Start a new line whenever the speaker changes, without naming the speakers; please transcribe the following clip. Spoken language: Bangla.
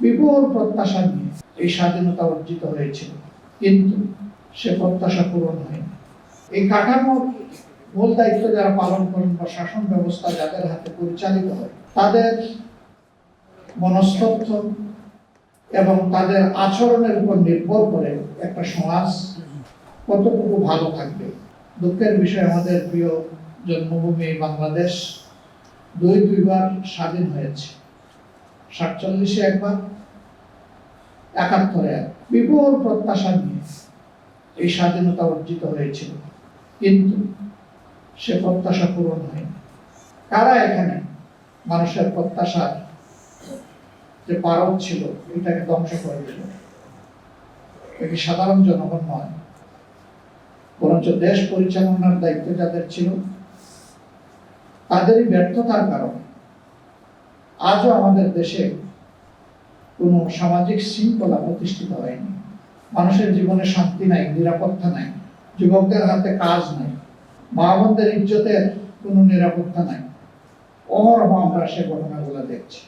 বিপুল প্রত্যাশা নিয়ে এই স্বাধীনতা অর্জিত হয়েছিল, কিন্তু সে প্রত্যাশা পূরণ হয়নি। এই কাঠামোর মূল দায়িত্ব যারা পালন করেন বা শাসন ব্যবস্থা যাদের হাতে পরিচালিত হয়, তাদের মনস্তত্ত্ব এবং তাদের আচরণের উপর নির্ভর করে একটা সমাজ কতটুকু ভালো থাকবে। দুঃখের বিষয়, আমাদের প্রিয় জন্মভূমি বাংলাদেশ দুইবার স্বাধীন হয়েছে। 47-এ একবার, 71-এ এক। বিপুল প্রত্যাশা নিয়ে এই স্বাধীনতা অর্জিত হয়েছিল, কিন্তু সে প্রত্যাশা পূরণ হয়নি। কারা এখানে মানুষের প্রত্যাশার যে পারদ ছিল এটাকে ধ্বংস করে দিল? এটি সাধারণ জনগণ নয়, বরঞ্চ দেশ পরিচালনার দায়িত্ব যাদের ছিল তাদেরই ব্যর্থতার কারণে আজও আমাদের দেশে কোনো সামাজিক শৃঙ্খলা প্রতিষ্ঠিত হয়নি। মানুষের জীবনে শান্তি নাই, নিরাপত্তা নাই, যুবকদের হাতে কাজ নাই, মা বোনদের ইজ্জতের কোনো নিরাপত্তা নাই। অহরহ আমরা সে ঘটনাগুলো দেখছি।